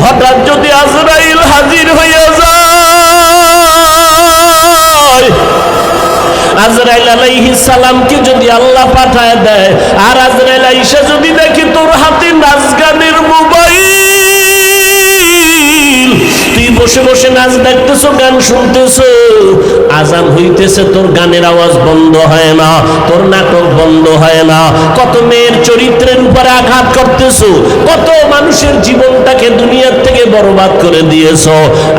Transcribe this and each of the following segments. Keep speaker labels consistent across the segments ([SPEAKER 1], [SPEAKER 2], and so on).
[SPEAKER 1] হঠাৎ যদি আজরাইল হাজির হইয়া যায়, আজরাইল আলাইহিস সালামকে যদি আল্লাহ পাঠায় দেয়, আর আজরাইল আইসা যদি দেখি তোর হাতে নাচ গানের মোবাইল, তুই বসে বসে নাচ দেখতেছো, গান শুনতেছো, আজান হইতেছে, তোর গানের আওয়াজ বন্ধ হয় না, তোর নাটক বন্ধ হয় না, কত মেয়ের চরিত্রের উপরে আঘাত করতেছো, কত মানুষের জীবনটাকে দুনিয়ার থেকে বরবাদ করে দিয়েছো।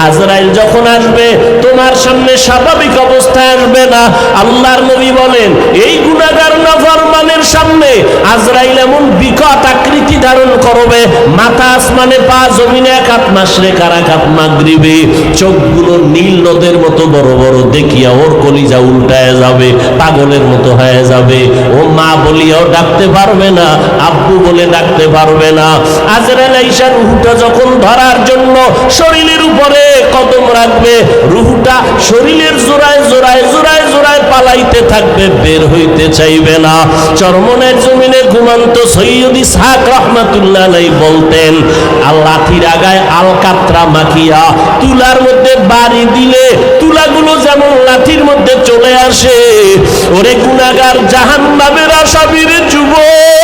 [SPEAKER 1] আজরাইল যখন আসবে তোমার সামনে স্বাভাবিক অবস্থায় আসবে না। আল্লাহর নবী বলেন, এই গুনাহগার নাফরমানের সামনে আজরাইল এমন বিকট আকৃতি ধারণ করবে, মাথা আসমানে, পা জমিনে, এক হাত মাশরিক আর এক হাত মাগরিবে, চোখগুলো নীল নদের মতো বড় বড়, দেখিয়া ওর কলিজা উল্টায় যাবে, পাগলের মতো হয়ে যাবে। ও মা বলিয়াও ডাকতে পারবে না, আব্বু বলে ডাকতে পারবে না। আজরাইল আইসা রূহটা যখন ধরার জন্য শরীরের উপরে কদম রাখবে, রূহটা শরীরের জোড়ায় জোড়ায় জোড়ায় জোড়ায় পালাইতে থাকবে, বের হইতে চাইবে না। চরমনের জমিনে ঘুমান্ত সৈয়দ ইসহাক রাহমাতুল্লাহ আলাইহি বলতেন, লাঠির আগায় আলকাতরা মাখিয়া তুলার মধ্যে বাড়ি দিলে তুলাগুলো যেমন লাঠির মধ্যে চলে আসে, ওরে গুনাহগার জাহান্নামের আসামির যুবক,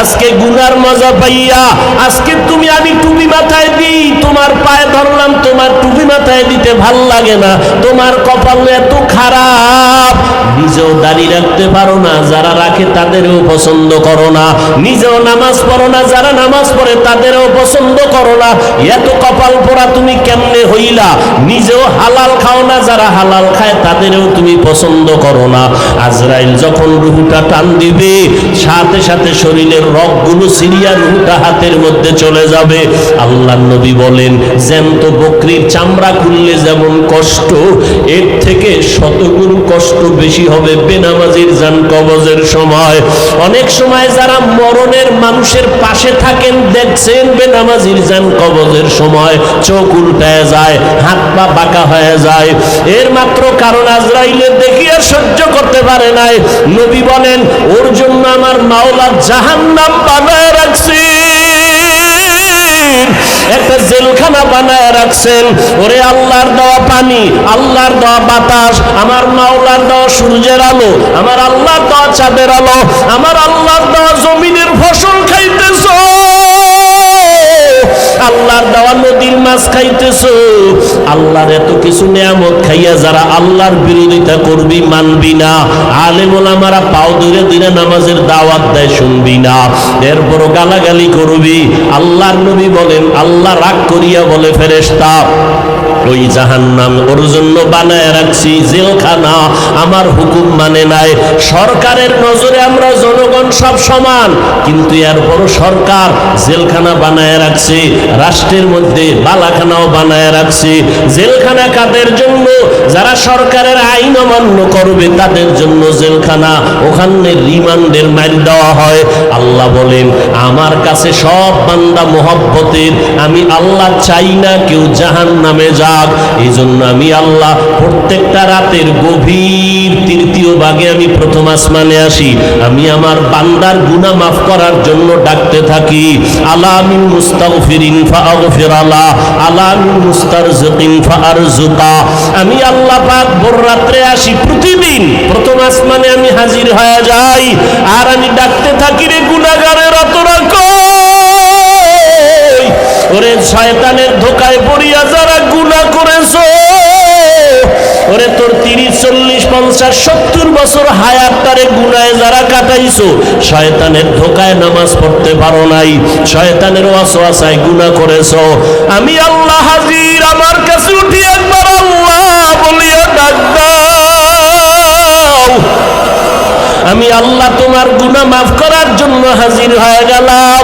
[SPEAKER 1] আজকে গুনার মজা পাইয়া, আজকে তুমি আমি টুপি মাথায় দিই, তোমার পায়ে ধরলাম, তোমার টুপি মাথায় দিতে ভাল লাগে না, তোমার কপাল এত খারাপ, নিজেও দাড়ি রাখতে পারো না, যারা রাখে তাদেরও পছন্দ করো না, নিজেও নামাজ পড়ো না, যারা নামাজ পড়ে তাদেরও পছন্দ করো না, এত কপাল পোড়া তুমি কেমনে হইলা, নিজেও হালাল খাও না, যারা হালাল খায় তাদেরও তুমি পছন্দ করো না। আজরাইল যখন রূহটা টান দিবে, সাথে সাথে শরীরের রগগুলো সিরিয়া রূহটা হাতের মধ্যে চলে যাবে। আল্লাহর নবী বলেন, জ্যান্ত বকরির চামড়া খুললে যেমন কষ্ট, এর থেকে শতগুণ কষ্ট বেশি হবে বেনামাজির জান কবজের সময়। অনেক সময় যারা মরণের মানুষের পাশে থাকেন, দেখছেন বেনামাজির জান কবজের সময় চোখ উল্টায় যায়, হাত পা বাঁকা হয়ে যায়, এর মাত্র কারণ আজরাইলের দেখিয়ে সহ্য করতে পারে নাই। নবী বলেন, ওর জন্য আমার মাওলা জাহান্নাম বানায় রাখছি, একটা জেলখানা বানায় রাখছেন। ওরে আল্লাহর দেওয়া পানি, আল্লাহর দেওয়া বাতাস, আমার মাওলার দেওয়া সূর্যের আলো, আমার আল্লাহর দেওয়া চাঁদের আলো, আমার আল্লাহর দেওয়া জমিনের ফসল খাইতেছো, আল্লাহর দেওয়া নদীর মাছ খাইতেছো, আল্লাহর এত কিছু নিয়ামত খাইয়া যারা আল্লাহর বিরোধিতা করবি, মানবি না, আলেম ওলামারা পাও ধরে দিনে নামাজের দাওয়াত দেয়, শুনবি না, এরপরও গালাগালি করবি। আল্লাহর নবী বলেন, আল্লাহ রাগ করিয়া বলে, ফেরেশতা ওই জাহান্নাম ওর জন্য বানায় রাখছি জেলখানা, আমার হুকুম মানে নাই। সরকারের নজরে আমরা জনগণ সব সমান, কিন্তু এরপরও সরকার জেলখানা বানায় রাখছে, রাষ্ট্রের মধ্যে বালাখানাও বানায় রাখছে। জেলখানা কাদের জন্য? যারা সরকারের আইন অমান্য করবে তাদের জন্য জেলখানা, ওখানে রিমান্ডের মাইল দেওয়া হয়। আল্লাহ বলেন, আমার কাছে সব বান্দা মোহব্বতের, আমি আল্লাহ চাই না কেউ জাহান্নামে যাক। এই জন্য আমি আল্লাহ প্রত্যেকটা রাতের গভীর তৃতীয় ভাগে আমি প্রথম আসমানে আসি, আমি আমার বান্দার গুনাহ মাফ করার জন্য ডাকতে থাকি। আলা মিন মুস্তাগফিরিন ফাগফির আলা, আলা মিন মুস্তারজিকিন ফারজুকা। আমি আল্লাহ পাক ভোর রাত্রে আসি, প্রতিদিন প্রথম আসমানে আমি হাজির হয়ে যাই, আর আমি ডাকতে থাকি, রে গুনাহগারেরা তোরা কই? ওরে শয়তানের ধোকায় পড়িয়া যারা গুনাহ করেছো, ওরে তোর 30, 40, 50, 70 বছর হায়াতটারে গুনায় যারা কাটাইছো, শয়তানের ধোকায় নামাজ পড়তে পারো নাই, শয়তানের ওয়াসওয়াসায় গুনাহ করেছো, আমি আল্লাহ হাজির, আমার কাছে উঠি একবার আল্লাহ বলিয়া ডাক দাও। আমি আল্লাহ তোমার গুনাহ মাফ করার জন্য হাজির হয়ে গেলাম।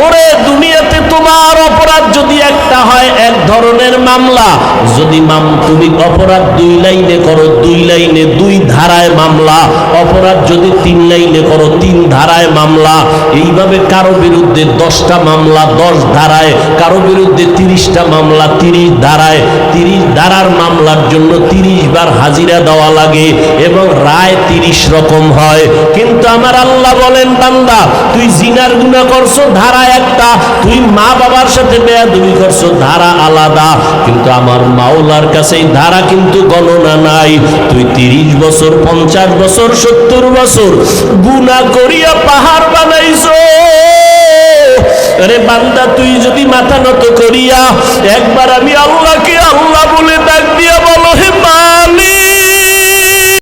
[SPEAKER 1] ওরে দুনিয়াতে তোমার অপরাধ যদি একটা হয়, এক ধরনের মামলা। যদি তুমি অপরাধ 2 লাইনে করো, 2 লাইনে 2 ধারায় মামলা। অপরাধ যদি 3 লাইনে করো, 3 ধারায় মামলা। এইভাবে কারো বিরুদ্ধে 10টা মামলা 10 ধারায়, কারো বিরুদ্ধে 30টা মামলা 30 ধারায়। 30 ধারার মামলার জন্য 30 বার হাজিরা দেওয়া লাগে এবং রায় 30 রকম হয়। কিন্তু আমার আল্লাহ বলেন, বান্দা তুই জিনার গুনাহ করছো, ধারা একটা। তুই মা বাবার সাথে বেয়াদবি করছো, ধারা আলাদা। কিন্তু আমার মাওলার কাছে এই ধারা কিন্তু গণনা নাই। তুই 30 বছর 50 বছর 70 বছর গুনাহ করিয়া পাহাড় বানাইছো। আরে বান্দা, তুই যদি মাথা নত করিয়া একবার আমি আল্লাহকে